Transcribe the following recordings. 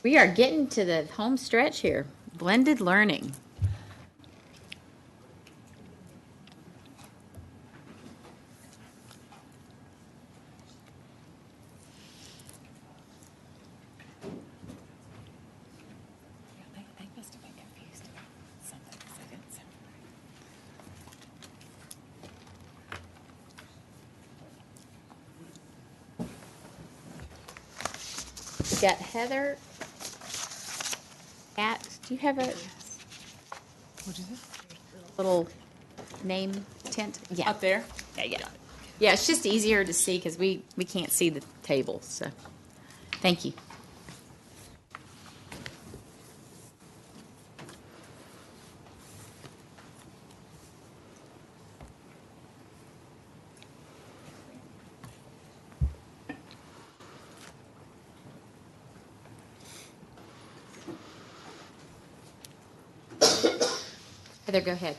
We are getting to the home stretch here. Blended learning. They must have been confused about something because they didn't sound right. We got Heather. Do you have a What is it? little name tent? Yeah. Up there? Yeah. Yeah, it's just easier to see because we can't see the table. So, thank you. Heather, go ahead.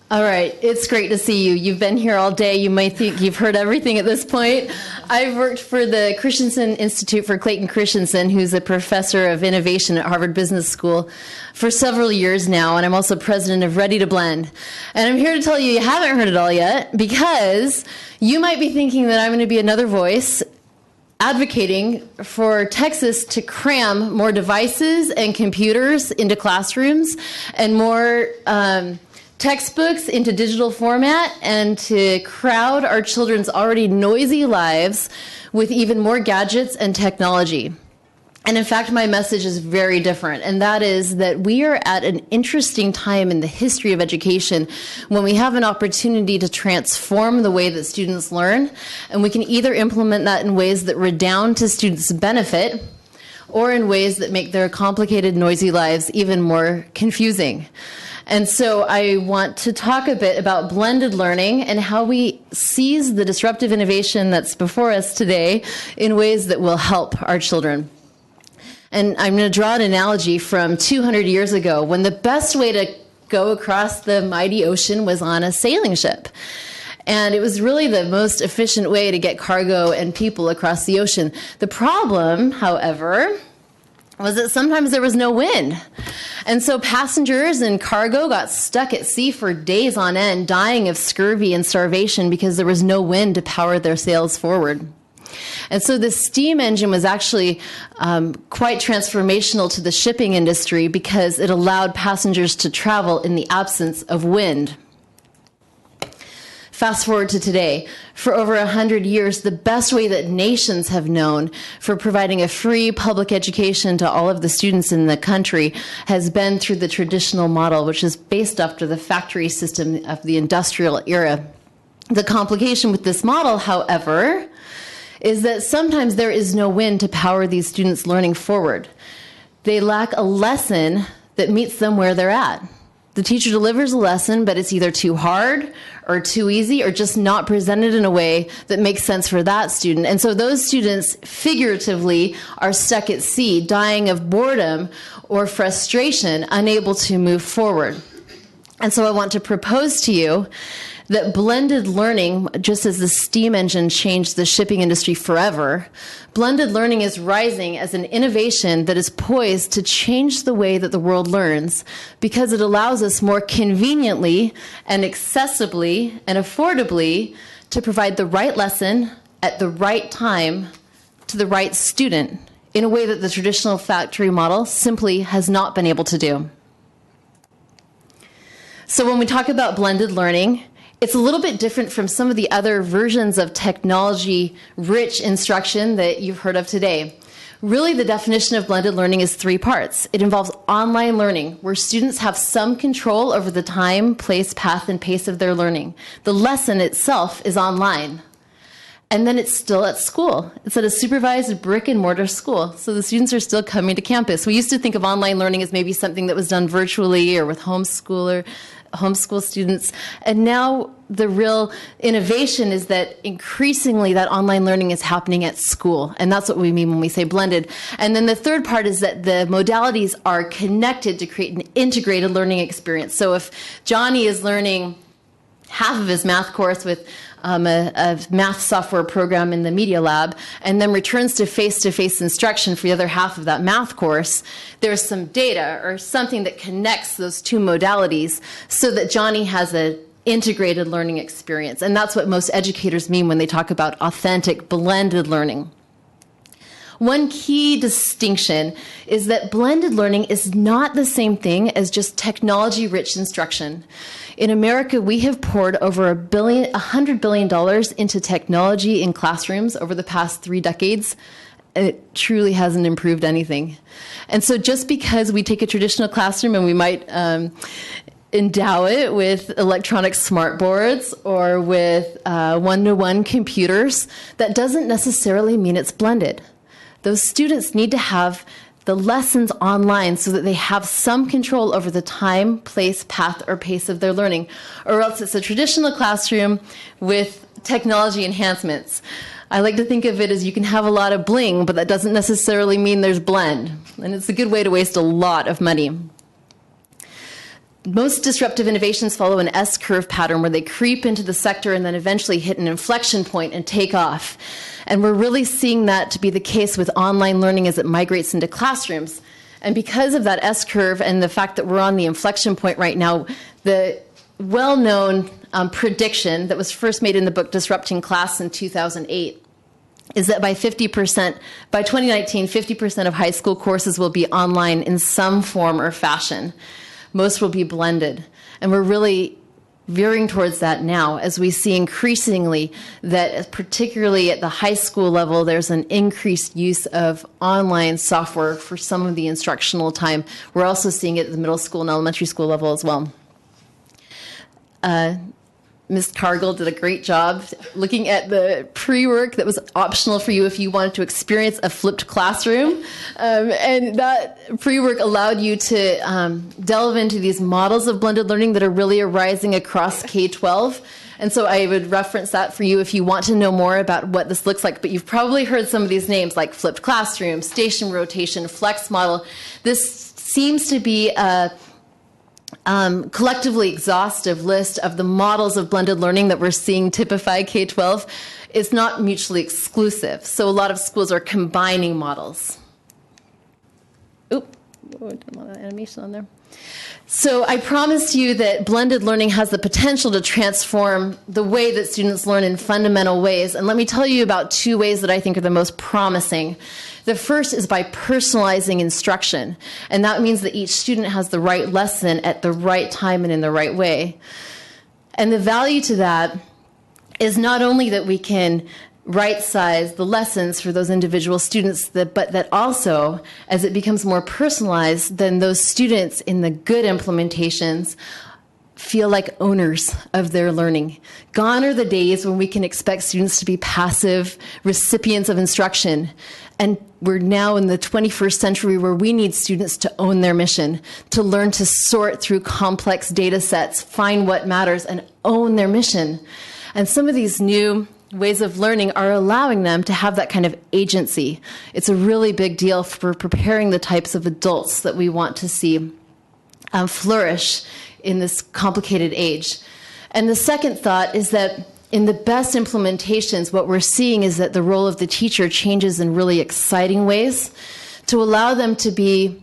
All right, it's great to see you. You've been here all day. You might think you've heard everything at this point. I've worked for the Christensen Institute for Clayton Christensen, who's a professor of innovation at Harvard Business School, for several years now, and I'm also president of Ready to Blend. And I'm here to tell you haven't heard it all yet, because you might be thinking that I'm going to be another voice advocating for Texas to cram more devices and computers into classrooms and more textbooks into digital format, and to crowd our children's already noisy lives with even more gadgets and technology. And in fact, my message is very different, and that is that we are at an interesting time in the history of education when we have an opportunity to transform the way that students learn, and we can either implement that in ways that redound to students' benefit, or in ways that make their complicated, noisy lives even more confusing. And so I want to talk a bit about blended learning and how we seize the disruptive innovation that's before us today in ways that will help our children. And I'm going to draw an analogy from 200 years ago, when the best way to go across the mighty ocean was on a sailing ship. And it was really the most efficient way to get cargo and people across the ocean. The problem, however, was that sometimes there was no wind. And so passengers and cargo got stuck at sea for days on end, dying of scurvy and starvation because there was no wind to power their sails forward. And so the steam engine was actually quite transformational to the shipping industry because it allowed passengers to travel in the absence of wind. Fast forward to today. For over 100 years, the best way that nations have known for providing a free public education to all of the students in the country has been through the traditional model, which is based after the factory system of the industrial era. The complication with this model, however, is that sometimes there is no wind to power these students' learning forward. They lack a lesson that meets them where they're at. The teacher delivers a lesson, but it's either too hard or too easy or just not presented in a way that makes sense for that student. And so those students figuratively are stuck at sea, dying of boredom or frustration, unable to move forward. And so I want to propose to you that blended learning, just as the steam engine changed the shipping industry forever, blended learning is rising as an innovation that is poised to change the way that the world learns, because it allows us more conveniently and accessibly and affordably to provide the right lesson at the right time to the right student in a way that the traditional factory model simply has not been able to do. So when we talk about blended learning, it's a little bit different from some of the other versions of technology-rich instruction that you've heard of today. Really, the definition of blended learning is 3 parts. It involves online learning, where students have some control over the time, place, path, and pace of their learning. The lesson itself is online. And then it's still at school. It's at a supervised brick-and-mortar school, so the students are still coming to campus. We used to think of online learning as maybe something that was done virtually or with homeschool students. And now the real innovation is that increasingly that online learning is happening at school. And that's what we mean when we say blended. And then the third part is that the modalities are connected to create an integrated learning experience. So if Johnny is learning half of his math course with a math software program in the media lab, and then returns to face-to-face instruction for the other half of that math course, there's some data or something that connects those two modalities so that Johnny has an integrated learning experience. And that's what most educators mean when they talk about authentic, blended learning. One key distinction is that blended learning is not the same thing as just technology-rich instruction. In America, we have poured over $100 billion into technology in classrooms over the past 3 decades. It truly hasn't improved anything. And so just because we take a traditional classroom and we might endow it with electronic smartboards or with one-to-one computers, that doesn't necessarily mean it's blended. Those students need to have the lessons online so that they have some control over the time, place, path, or pace of their learning. Or else it's a traditional classroom with technology enhancements. I like to think of it as you can have a lot of bling, but that doesn't necessarily mean there's blend. And it's a good way to waste a lot of money. Most disruptive innovations follow an S-curve pattern where they creep into the sector and then eventually hit an inflection point and take off. And we're really seeing that to be the case with online learning as it migrates into classrooms. And because of that S-curve and the fact that we're on the inflection point right now, the well-known prediction that was first made in the book Disrupting Class in 2008 is that by 2019, 50% of high school courses will be online in some form or fashion. Most will be blended. And we're really veering towards that now as we see increasingly that particularly at the high school level, there's an increased use of online software for some of the instructional time. We're also seeing it at the middle school and elementary school level as well. Ms. Cargill did a great job looking at the pre-work that was optional for you if you wanted to experience a flipped classroom. And that pre-work allowed you to delve into these models of blended learning that are really arising across K-12. And so I would reference that for you if you want to know more about what this looks like. But you've probably heard some of these names like flipped classroom, station rotation, flex model. This seems to be a collectively exhaustive list of the models of blended learning that we're seeing typify K-12. It's not mutually exclusive. So a lot of schools are combining models. Oop, didn't want that animation on there. So I promised you that blended learning has the potential to transform the way that students learn in fundamental ways. And let me tell you about 2 ways that I think are the most promising. The first is by personalizing instruction. And that means that each student has the right lesson at the right time and in the right way. And the value to that is not only that we can right-size the lessons for those individual students, but that also, as it becomes more personalized, then those students in the good implementations feel like owners of their learning. Gone are the days when we can expect students to be passive recipients of instruction. And we're now in the 21st century where we need students to own their mission, to learn to sort through complex data sets, find what matters, and own their mission. And some of these new ways of learning are allowing them to have that kind of agency. It's a really big deal for preparing the types of adults that we want to see flourish in this complicated age. And the second thought is that in the best implementations, what we're seeing is that the role of the teacher changes in really exciting ways to allow them to be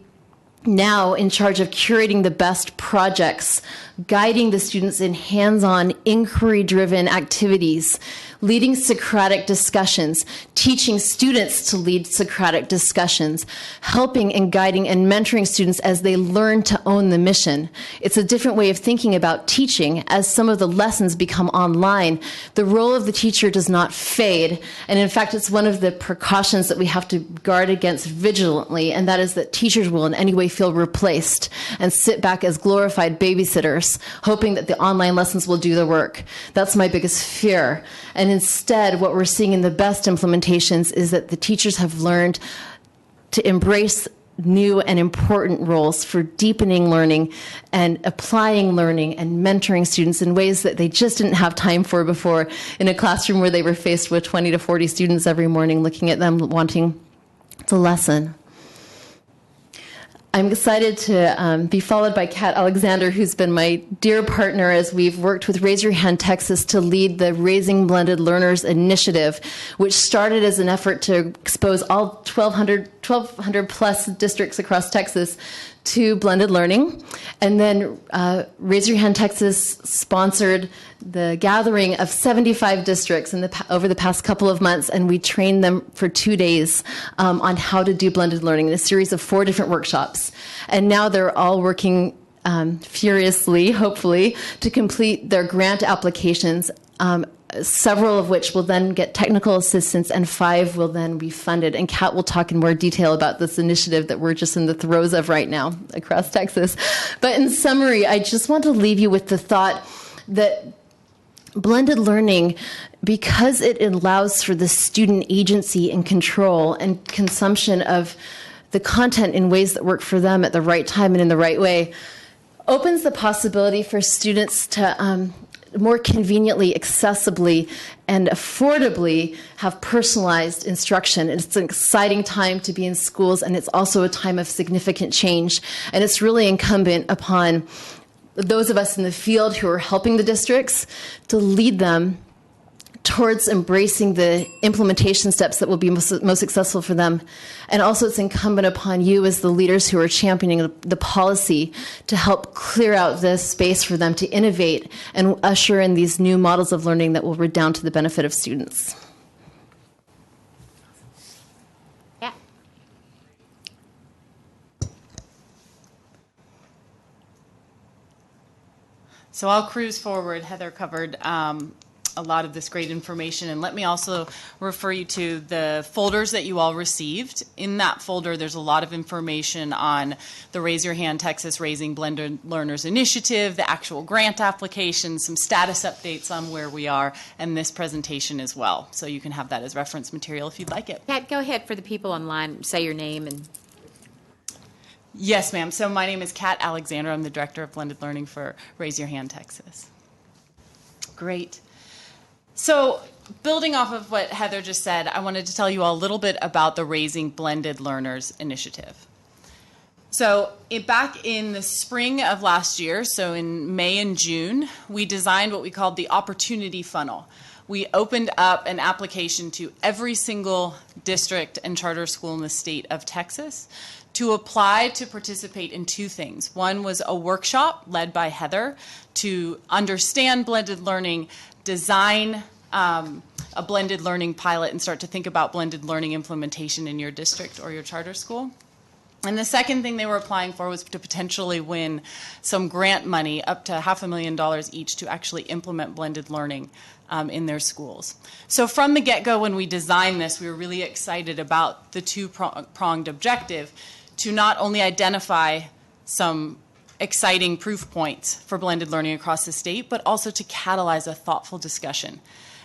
now in charge of curating the best projects, guiding the students in hands-on, inquiry-driven activities, leading Socratic discussions, teaching students to lead Socratic discussions, helping and guiding and mentoring students as they learn to own the mission. It's a different way of thinking about teaching. As some of the lessons become online, the role of the teacher does not fade. And in fact, it's one of the precautions that we have to guard against vigilantly, and that is that teachers will in any way feel replaced and sit back as glorified babysitters, hoping that the online lessons will do the work. That's my biggest fear. And instead, what we're seeing in the best implementations is that the teachers have learned to embrace new and important roles for deepening learning and applying learning and mentoring students in ways that they just didn't have time for before in a classroom where they were faced with 20 to 40 students every morning looking at them wanting the lesson. I'm excited to be followed by Kat Alexandra, who's been my dear partner as we've worked with Raise Your Hand Texas to lead the Raising Blended Learners initiative, which started as an effort to expose all 1,200 plus districts across Texas to blended learning. And then Raise Your Hand Texas sponsored the gathering of 75 districts over the past couple of months, and we trained them for 2 days on how to do blended learning in a series of 4 different workshops. And now they're all working furiously, hopefully, to complete their grant applications, several of which will then get technical assistance and 5 will then be funded. And Kat will talk in more detail about this initiative that we're just in the throes of right now across Texas. But in summary, I just want to leave you with the thought that blended learning, because it allows for the student agency and control and consumption of the content in ways that work for them at the right time and in the right way, opens the possibility for students to more conveniently, accessibly, and affordably have personalized instruction. It's an exciting time to be in schools, and it's also a time of significant change. And it's really incumbent upon those of us in the field who are helping the districts to lead them towards embracing the implementation steps that will be most successful for them. And also it's incumbent upon you as the leaders who are championing the policy to help clear out this space for them to innovate and usher in these new models of learning that will redound to the benefit of students. Yeah. So I'll cruise forward. Heather covered a lot of this great information. And let me also refer you to the folders that you all received. In that folder, there's a lot of information on the Raise Your Hand Texas Raising Blended Learners Initiative, the actual grant application, some status updates on where we are, and this presentation as well. So you can have that as reference material if you'd like it. Kat, go ahead for the people online. Say your name and. Yes, ma'am. So my name is Kat Alexandra. I'm the Director of Blended Learning for Raise Your Hand Texas. Great. So building off of what Heather just said, I wanted to tell you all a little bit about the Raising Blended Learners Initiative. So back in the spring of last year, so in May and June, we designed what we called the Opportunity Funnel. We opened up an application to every single district and charter school in the state of Texas to apply to participate in 2 things. One was a workshop led by Heather to understand blended learning, design a blended learning pilot, and start to think about blended learning implementation in your district or your charter school. And the second thing they were applying for was to potentially win some grant money, up to $500,000 each, to actually implement blended learning in their schools. So from the get-go, when we designed this, we were really excited about the 2-pronged objective to not only identify some exciting proof points for blended learning across the state, but also to catalyze a thoughtful discussion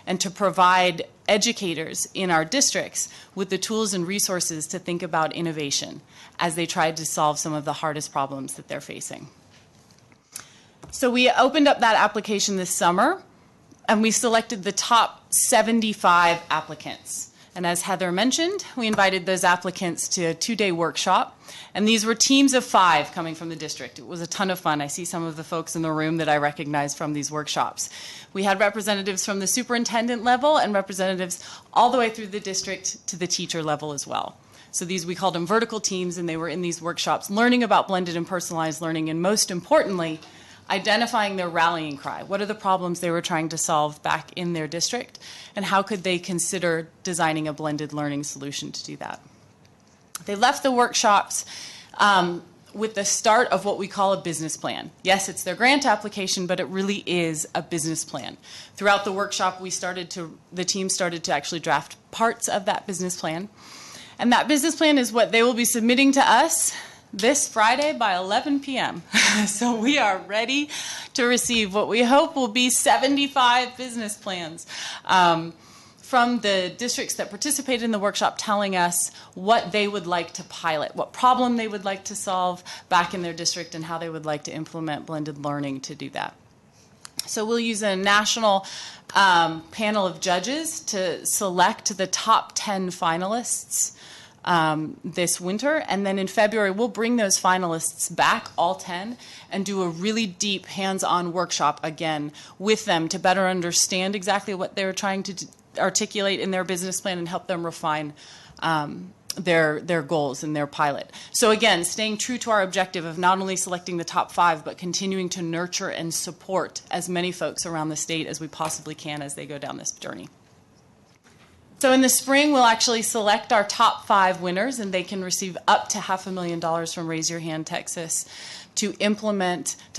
and to provide educators in our districts with the tools and resources to think about innovation as they tried to solve some of the hardest problems that they're facing. So we opened up that application this summer, and we selected the top 75 applicants. And as Heather mentioned, we invited those applicants to a 2-day workshop. And these were teams of 5 coming from the district. It was a ton of fun. I see some of the folks in the room that I recognize from these workshops. We had representatives from the superintendent level and representatives all the way through the district to the teacher level as well. So these, we called them vertical teams, and they were in these workshops learning about blended and personalized learning, and most importantly, identifying their rallying cry. What are the problems they were trying to solve back in their district, and how could they consider designing a blended learning solution to do that? They left the workshops with the start of what we call a business plan. Yes, it's their grant application, but it really is a business plan. Throughout the workshop, the team started to actually draft parts of that business plan. And that business plan is what they will be submitting to us this Friday by 11 p.m. So we are ready to receive what we hope will be 75 business plans from the districts that participated in the workshop, telling us what they would like to pilot, what problem they would like to solve back in their district, and how they would like to implement blended learning to do that. So we'll use a national panel of judges to select the top 10 finalists this winter. And then in February, we'll bring those finalists back, all 10, and do a really deep hands-on workshop again with them to better understand exactly what they're trying to articulate in their business plan and help them refine their goals and their pilot. So again, staying true to our objective of not only selecting the top 5, but continuing to nurture and support as many folks around the state as we possibly can as they go down this journey. So in the spring, we'll actually select our top 5 winners, and they can receive up to $500,000 from Raise Your Hand Texas to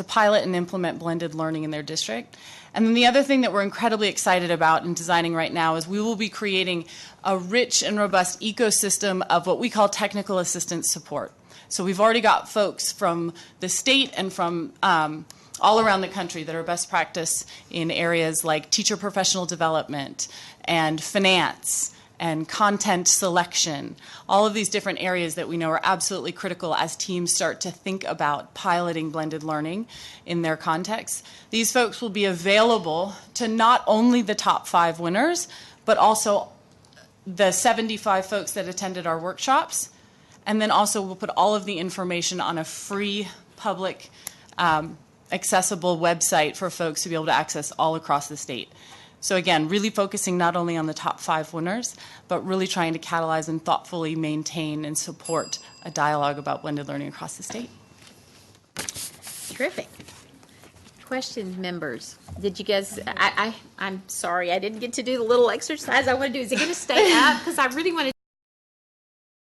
pilot and implement blended learning in their district. And then the other thing that we're incredibly excited about in designing right now is we will be creating a rich and robust ecosystem of what we call technical assistance support. So we've already got folks from the state and from all around the country that are best practice in areas like teacher professional development and finance and content selection, all of these different areas that we know are absolutely critical as teams start to think about piloting blended learning in their context. These folks will be available to not only the top 5 winners, but also the 75 folks that attended our workshops. And then also we'll put all of the information on a free, public, accessible website for folks to be able to access all across the state. So again, really focusing not only on the top 5 winners, but really trying to catalyze and thoughtfully maintain and support a dialogue about blended learning across the state. Terrific. Question, members. Did you guys, I'm sorry, I didn't get to do the little exercise I want to do. Is it going to stay up? Because I really want to